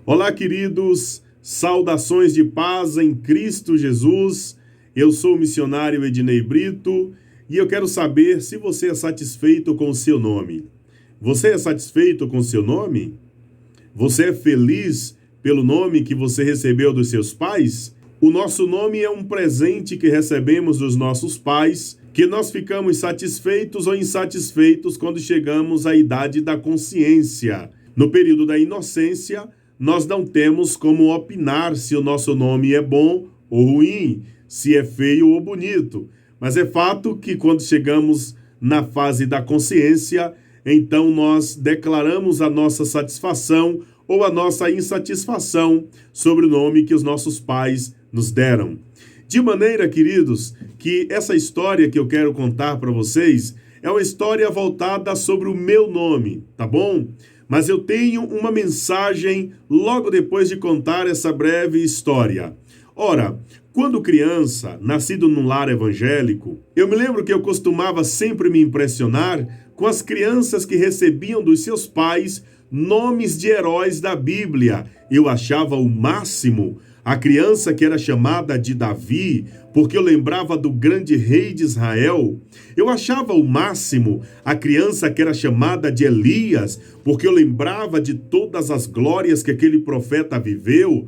Olá, queridos, saudações de paz em Cristo Jesus. Eu sou o missionário Ednei Brito e eu quero saber se você é satisfeito com o seu nome. Você é satisfeito com o seu nome? Você é feliz pelo nome que você recebeu dos seus pais? O nosso nome é um presente que recebemos dos nossos pais, que nós ficamos satisfeitos ou insatisfeitos quando chegamos à idade da consciência. No período da inocência, nós não temos como opinar se o nosso nome é bom ou ruim, se é feio ou bonito. Mas é fato que quando chegamos na fase da consciência, então nós declaramos a nossa satisfação ou a nossa insatisfação sobre o nome que os nossos pais nos deram. De maneira, queridos, que essa história que eu quero contar para vocês é uma história voltada sobre o meu nome, tá bom? Mas eu tenho uma mensagem logo depois de contar essa breve história. Ora, quando criança, nascido num lar evangélico, eu me lembro que eu costumava sempre me impressionar com as crianças que recebiam dos seus pais nomes de heróis da Bíblia. Eu achava o máximo a criança que era chamada de Davi, porque eu lembrava do grande rei de Israel. Eu achava o máximo a criança que era chamada de Elias, porque eu lembrava de todas as glórias que aquele profeta viveu.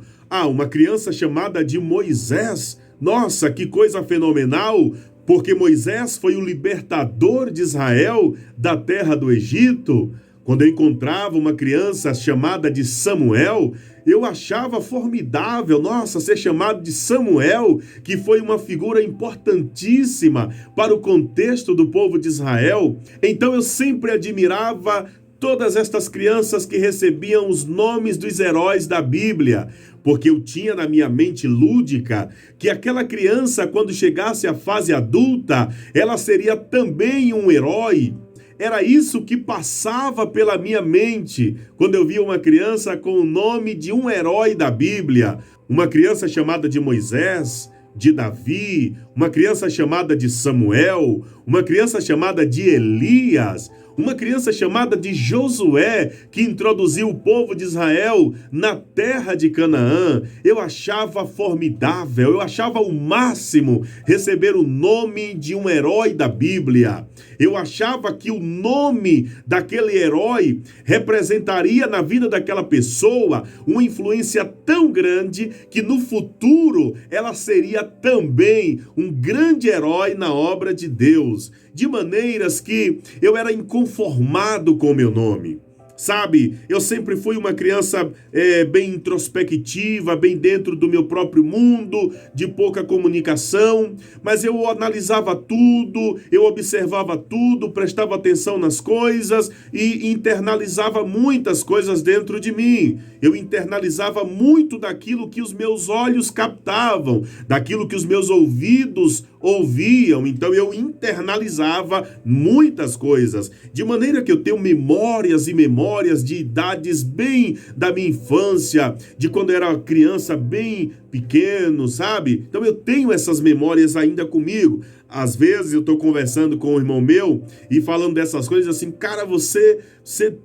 Uma criança chamada de Moisés. Nossa, que coisa fenomenal! Porque Moisés foi o libertador de Israel da terra do Egito. Quando eu encontrava uma criança chamada de Samuel, eu achava formidável, nossa, ser chamado de Samuel, que foi uma figura importantíssima para o contexto do povo de Israel. Então eu sempre admirava todas estas crianças que recebiam os nomes dos heróis da Bíblia, porque eu tinha na minha mente lúdica que aquela criança, quando chegasse à fase adulta, ela seria também um herói. Era isso que passava pela minha mente quando eu via uma criança com o nome de um herói da Bíblia, uma criança chamada de Moisés, de Davi, uma criança chamada de Samuel, uma criança chamada de Elias, uma criança chamada de Josué, que introduziu o povo de Israel na terra de Canaã. Eu achava formidável, eu achava o máximo receber o nome de um herói da Bíblia. Eu achava que o nome daquele herói representaria na vida daquela pessoa uma influência tão grande que no futuro ela seria também um grande herói na obra de Deus. De maneiras que eu era inconformado com o meu nome. Sabe, eu sempre fui uma criança bem introspectiva, bem dentro do meu próprio mundo, de pouca comunicação, mas eu analisava tudo, eu observava tudo, prestava atenção nas coisas e internalizava muitas coisas dentro de mim. Eu internalizava muito daquilo que os meus olhos captavam, daquilo que os meus ouvidos ouviam, então eu internalizava muitas coisas, de maneira que eu tenho memórias e memórias de idades bem da minha infância, de quando eu era criança bem pequeno, sabe? Então eu tenho essas memórias ainda comigo. Às vezes eu estou conversando com um irmão meu e falando dessas coisas assim, cara, você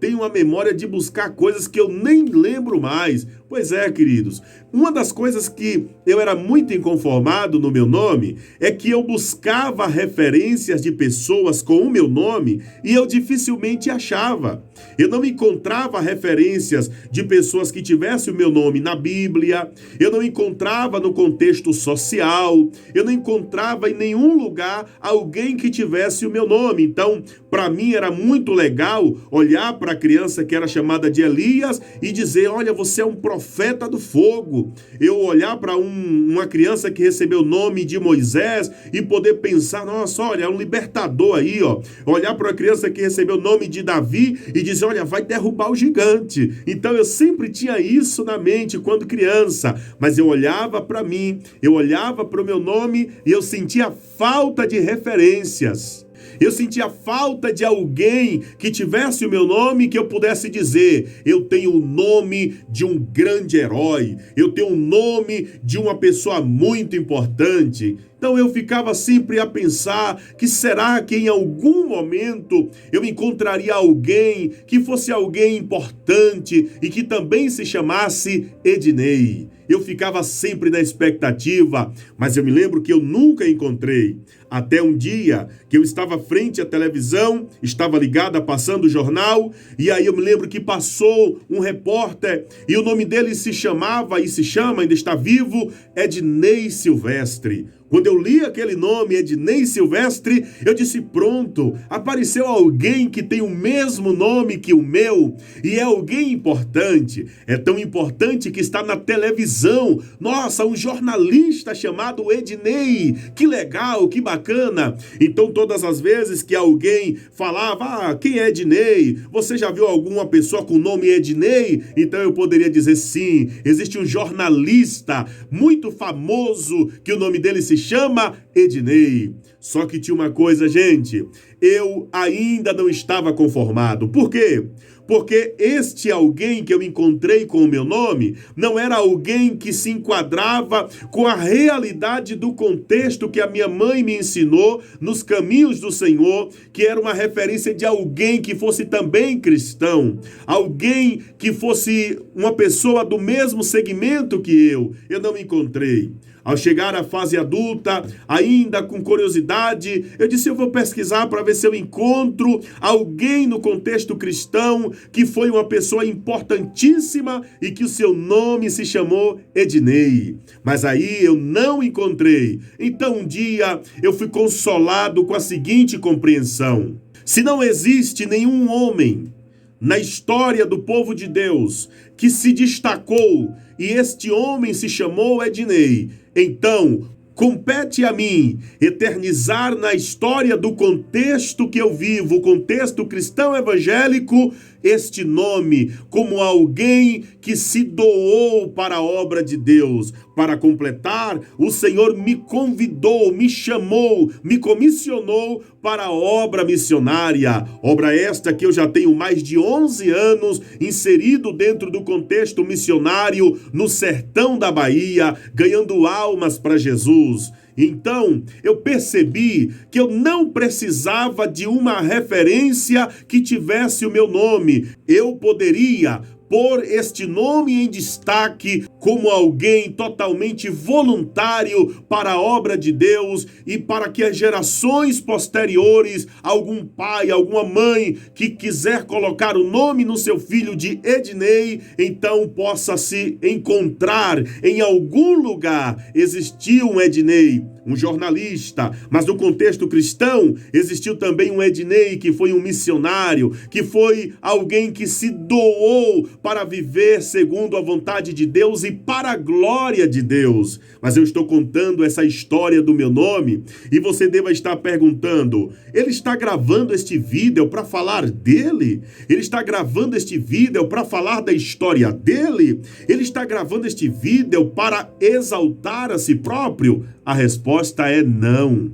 tem uma memória de buscar coisas que eu nem lembro mais. Pois é, queridos, uma das coisas que eu era muito inconformado no meu nome é que eu buscava referências de pessoas com o meu nome e eu dificilmente achava. Eu não encontrava referências de pessoas que tivessem o meu nome na Bíblia, eu não encontrava no contexto social, eu não encontrava em nenhum lugar alguém que tivesse o meu nome. Então, para mim era muito legal olhar para a criança que era chamada de Elias e dizer, olha, você é um profeta do fogo. Eu olhar para uma criança que recebeu o nome de Moisés e poder pensar, nossa, olha, é um libertador aí, ó. Olhar para uma criança que recebeu o nome de Davi e dizer, olha, vai derrubar o gigante. Então eu sempre tinha isso na mente quando criança, mas eu olhava para mim, eu olhava para o meu nome e eu sentia falta de referências. Eu sentia falta de alguém que tivesse o meu nome, que eu pudesse dizer: eu tenho o nome de um grande herói, eu tenho o nome de uma pessoa muito importante. Então eu ficava sempre a pensar que será que em algum momento eu encontraria alguém que fosse alguém importante e que também se chamasse Ednei. Eu ficava sempre na expectativa, mas eu me lembro que eu nunca encontrei. Até um dia que eu estava frente à televisão, estava ligada, passando o jornal, e aí eu me lembro que passou um repórter e o nome dele se chamava e se chama, ainda está vivo, Ednei Silvestre. Quando eu li aquele nome, Ednei Silvestre, eu disse: pronto, apareceu alguém que tem o mesmo nome que o meu, e é alguém importante. É tão importante que está na televisão. Nossa, um jornalista chamado Ednei. Que legal, que bacana. Então, todas as vezes que alguém falava: quem é Ednei? Você já viu alguma pessoa com o nome Ednei? Então eu poderia dizer: sim, existe um jornalista muito famoso que o nome dele se chama Ednei. Só que tinha uma coisa, gente, eu ainda não estava conformado. Por quê? Porque este alguém que eu encontrei com o meu nome não era alguém que se enquadrava com a realidade do contexto que a minha mãe me ensinou nos caminhos do Senhor, que era uma referência de alguém que fosse também cristão, alguém que fosse uma pessoa do mesmo segmento que eu não encontrei. Ao chegar à fase adulta, ainda com curiosidade, eu disse: eu vou pesquisar para ver se eu encontro alguém no contexto cristão que foi uma pessoa importantíssima e que o seu nome se chamou Ednei. Mas aí eu não encontrei. Então um dia eu fui consolado com a seguinte compreensão: se não existe nenhum homem na história do povo de Deus que se destacou e este homem se chamou Ednei, então compete a mim eternizar na história do contexto que eu vivo, o contexto cristão evangélico, este nome como alguém que se doou para a obra de Deus. Para completar, o Senhor me convidou, me chamou, me comissionou para a obra missionária. Obra esta que eu já tenho mais de 11 anos inserido dentro do contexto missionário no sertão da Bahia, ganhando almas para Jesus. Então, eu percebi que eu não precisava de uma referência que tivesse o meu nome. Eu poderia pôr este nome em destaque como alguém totalmente voluntário para a obra de Deus e para que as gerações posteriores, algum pai, alguma mãe que quiser colocar o nome no seu filho de Ednei, então possa se encontrar em algum lugar. Existiu um Ednei, um jornalista, mas no contexto cristão existiu também um Ednei que foi um missionário, que foi alguém que se doou para viver segundo a vontade de Deus e para a glória de Deus. Mas eu estou contando essa história do meu nome e você deva estar perguntando: ele está gravando este vídeo para falar dele? Ele está gravando este vídeo para falar da história dele? Ele está gravando este vídeo para exaltar a si próprio? A resposta é não.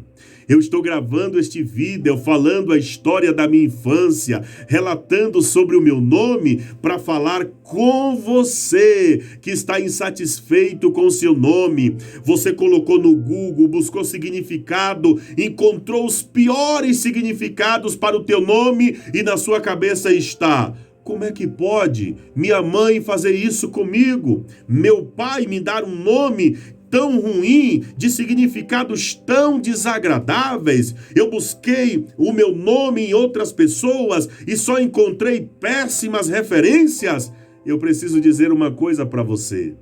Eu estou gravando este vídeo falando a história da minha infância, relatando sobre o meu nome para falar com você que está insatisfeito com o seu nome. Você colocou no Google, buscou significado, encontrou os piores significados para o teu nome e na sua cabeça está: como é que pode minha mãe fazer isso comigo? Meu pai me dar um nome tão ruim, de significados tão desagradáveis? Eu busquei o meu nome em outras pessoas e só encontrei péssimas referências? Eu preciso dizer uma coisa para você.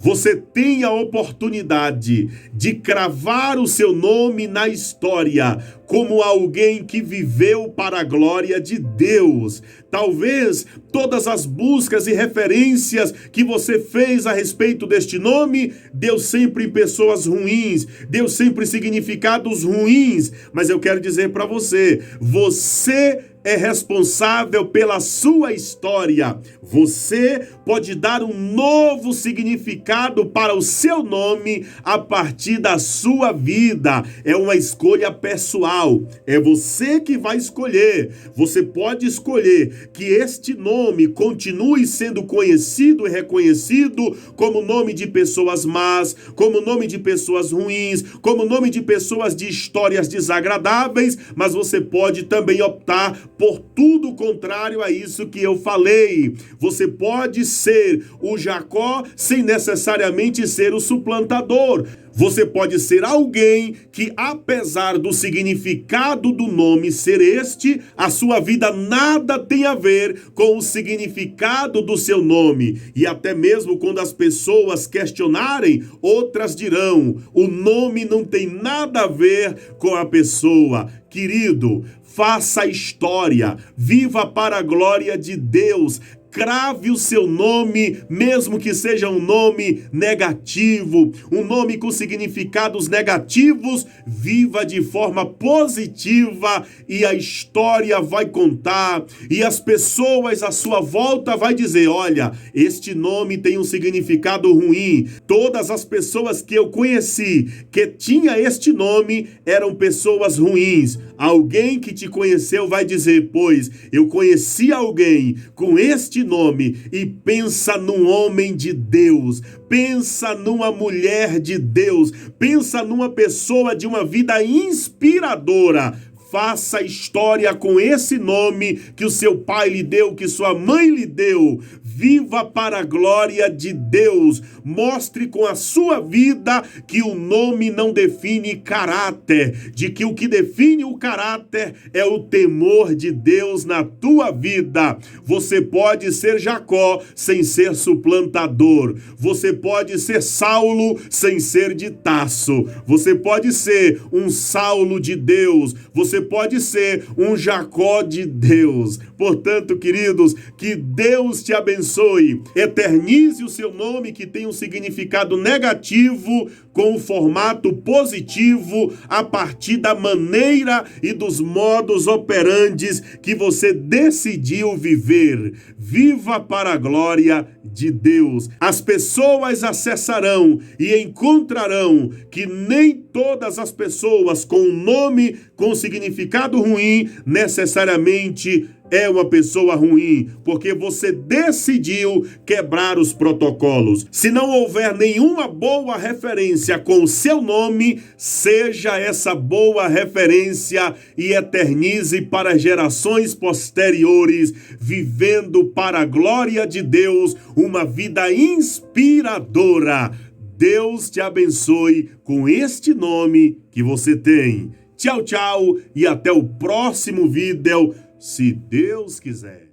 Você tem a oportunidade de cravar o seu nome na história como alguém que viveu para a glória de Deus. Talvez todas as buscas e referências que você fez a respeito deste nome deu sempre pessoas ruins, deu sempre significados ruins, mas eu quero dizer para você, você é responsável pela sua história. Você pode dar um novo significado para o seu nome a partir da sua vida. É uma escolha pessoal. É você que vai escolher. Você pode escolher que este nome continue sendo conhecido e reconhecido como nome de pessoas más, como nome de pessoas ruins, como nome de pessoas de histórias desagradáveis, mas você pode também optar por tudo contrário a isso que eu falei. Você pode ser o Jacó sem necessariamente ser o suplantador. Você pode ser alguém que, apesar do significado do nome ser este, a sua vida nada tem a ver com o significado do seu nome. E até mesmo quando as pessoas questionarem, outras dirão: o nome não tem nada a ver com a pessoa. Querido, faça história, viva para a glória de Deus. Crave o seu nome, mesmo que seja um nome negativo, um nome com significados negativos, viva de forma positiva e a história vai contar e as pessoas à sua volta vai dizer: olha, este nome tem um significado ruim. Todas as pessoas que eu conheci que tinha este nome eram pessoas ruins. Alguém que te conheceu vai dizer: pois eu conheci alguém com este nome, e pensa num homem de Deus, pensa numa mulher de Deus, pensa numa pessoa de uma vida inspiradora. Faça história com esse nome que o seu pai lhe deu, que sua mãe lhe deu. Viva para a glória de Deus. Mostre com a sua vida que o nome não define caráter, de que o que define o caráter é o temor de Deus na tua vida. Você pode ser Jacó sem ser suplantador. Você pode ser Saulo sem ser de Tarso. Você pode ser um Saulo de Deus. Você pode ser um Jacó de Deus. Portanto, queridos, que Deus te abençoe. Eternize o seu nome que tem um significado negativo com um formato positivo a partir da maneira e dos modos operandes que você decidiu viver. Viva para a glória de Deus. As pessoas acessarão e encontrarão que nem todas as pessoas com um nome com significado ruim necessariamente é uma pessoa ruim, porque você decidiu quebrar os protocolos. Se não houver nenhuma boa referência com o seu nome, seja essa boa referência e eternize para gerações posteriores, vivendo para a glória de Deus uma vida inspiradora. Deus te abençoe com este nome que você tem. Tchau, tchau e até o próximo vídeo, se Deus quiser.